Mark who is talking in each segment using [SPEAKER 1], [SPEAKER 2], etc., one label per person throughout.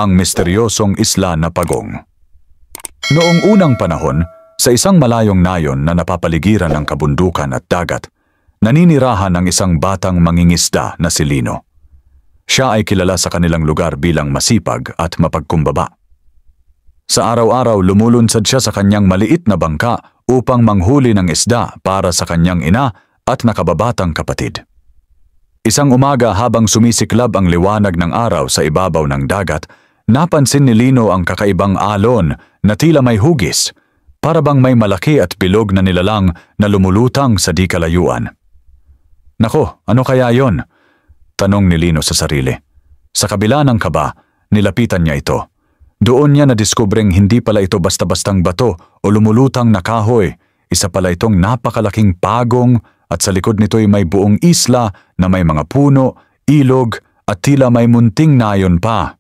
[SPEAKER 1] ang misteryosong isla na Pagong. Noong unang panahon, sa isang malayong nayon na napapaligiran ng kabundukan at dagat, naninirahan ang isang batang mangingisda na si Lino. Siya ay kilala sa kanilang lugar bilang masipag at mapagkumbaba. Sa araw-araw lumulunsad siya sa kanyang maliit na bangka upang manghuli ng isda para sa kanyang ina at nakababatang kapatid. Isang umaga habang sumisiklab ang liwanag ng araw sa ibabaw ng dagat, napansin ni Lino ang kakaibang alon na tila may hugis, para bang may malaki at bilog na nilalang na lumulutang sa di kalayuan. "Nako, ano kaya yon?" tanong ni Lino sa sarili. Sa kabila ng kaba, nilapitan niya ito. Doon niya nadiskubreng hindi pala ito basta-bastang bato o lumulutang na kahoy. Isa pala itong napakalaking pagong at sa likod nito'y may buong isla na may mga puno, ilog at tila may munting nayon pa.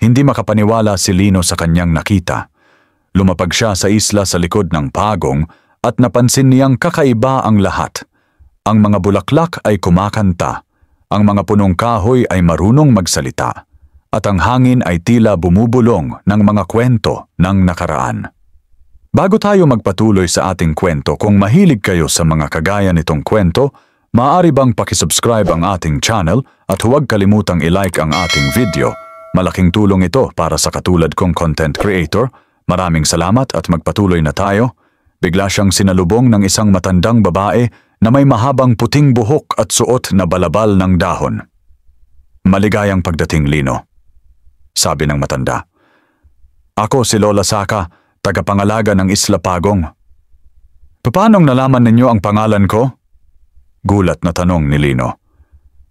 [SPEAKER 1] Hindi makapaniwala si Lino sa kanyang nakita. Lumapag siya sa isla sa likod ng pagong at napansin niyang kakaiba ang lahat. Ang mga bulaklak ay kumakanta, ang mga punong kahoy ay marunong magsalita, at ang hangin ay tila bumubulong ng mga kwento ng nakaraan. Bago tayo magpatuloy sa ating kwento, kung mahilig kayo sa mga kagaya nitong kwento, maaari bang pakisubscribe ang ating channel at huwag kalimutang i-like ang ating video. Malaking tulong ito para sa katulad kong content creator. Maraming salamat at magpatuloy na tayo. Bigla siyang sinalubong ng isang matandang babae na may mahabang puting buhok at suot na balabal ng dahon. "Maligayang pagdating, Lino," sabi ng matanda. "Ako si Lola Saka, tagapangalaga ng Isla Pagong." "Paanong nalaman ninyo ang pangalan ko?" gulat na tanong ni Lino.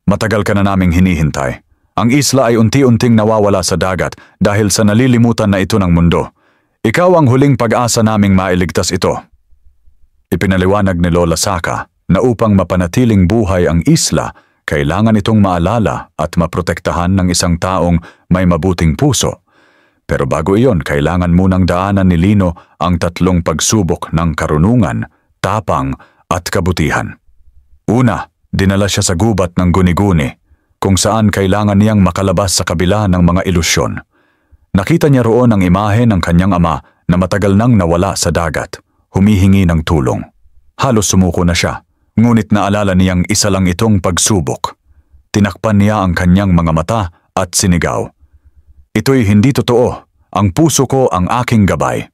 [SPEAKER 1] "Matagal ka na naming hinihintay. Ang isla ay unti-unting nawawala sa dagat dahil sa nalilimutan na ito ng mundo. Ikaw ang huling pag-asa naming mailigtas ito." Ipinaliwanag ni Lola Saka na upang mapanatiling buhay ang isla, kailangan itong maalala at maprotektahan ng isang taong may mabuting puso. Pero bago iyon, kailangan munang daanan ni Lino ang 3 pagsubok ng karunungan, tapang at kabutihan. Una, dinala siya sa gubat ng guni-guni, kung saan kailangan niyang makalabas sa kabila ng mga ilusyon. Nakita niya roon ang imahe ng kanyang ama na matagal nang nawala sa dagat, humihingi ng tulong. Halos sumuko na siya, ngunit naalala niyang isa lang itong pagsubok. Tinakpan niya ang kanyang mga mata at sinigaw, "Ito'y hindi totoo. Ang puso ko ang aking gabay."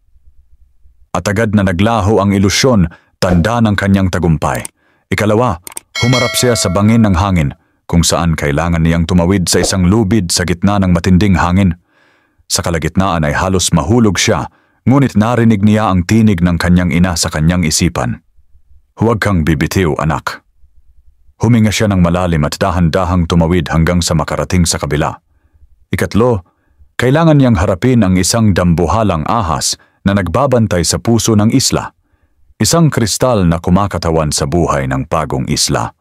[SPEAKER 1] At agad na naglaho ang ilusyon, tanda ng kanyang tagumpay. Ikalawa, humarap siya sa bangin ng hangin, kung saan kailangan niyang tumawid sa isang lubid sa gitna ng matinding hangin. Sa kalagitnaan ay halos mahulog siya, ngunit narinig niya ang tinig ng kanyang ina sa kanyang isipan. "Huwag kang bibitiw, anak." Huminga siya ng malalim at dahan-dahang tumawid hanggang sa makarating sa kabila. Ikatlo, kailangan niyang harapin ang isang dambuhalang ahas na nagbabantay sa puso ng isla. Isang kristal na kumakatawan sa buhay ng Pagong isla.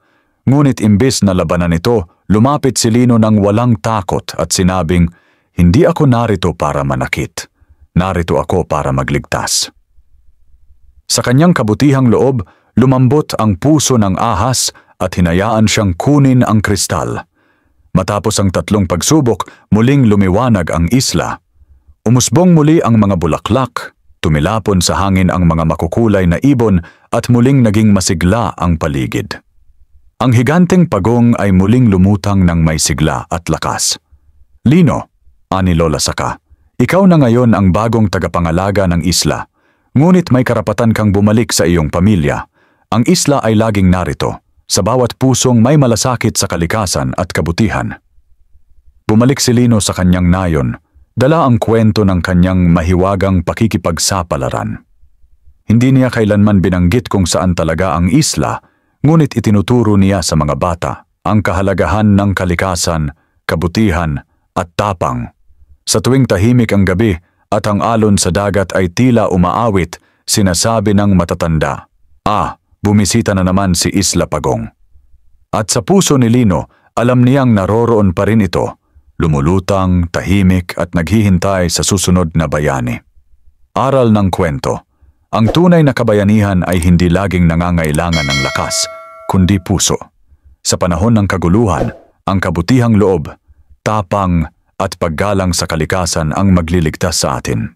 [SPEAKER 1] Ngunit imbes na labanan ito, lumapit si Lino ng walang takot at sinabing, "Hindi ako narito para manakit. Narito ako para magligtas." Sa kanyang kabutihang loob, lumambot ang puso ng ahas at hinayaan siyang kunin ang kristal. Matapos ang 3 pagsubok, muling lumiwanag ang isla. Umusbong muli ang mga bulaklak, tumilapon sa hangin ang mga makukulay na ibon at muling naging masigla ang paligid. Ang higanteng Pagong ay muling lumutang ng may sigla at lakas. "Lino," ani Lola Saka, "ikaw na ngayon ang bagong tagapangalaga ng isla. Ngunit may karapatan kang bumalik sa iyong pamilya. Ang isla ay laging narito, sa bawat pusong may malasakit sa kalikasan at kabutihan." Bumalik si Lino sa kanyang nayon, dala ang kwento ng kanyang mahiwagang pakikipagsapalaran. Hindi niya kailanman binanggit kung saan talaga ang isla, ngunit itinuturo niya sa mga bata ang kahalagahan ng kalikasan, kabutihan at tapang. Sa tuwing tahimik ang gabi at ang alon sa dagat ay tila umaawit, sinasabi ng matatanda, bumisita na naman si Isla Pagong." At sa puso ni Lino, alam niyang naroroon pa rin ito, lumulutang, tahimik at naghihintay sa susunod na bayani. Aral ng kwento, ang tunay na kabayanihan ay hindi laging nangangailangan ng lakas, kundi puso. Sa panahon ng kaguluhan, ang kabutihang loob, tapang at paggalang sa kalikasan ang magliligtas sa atin.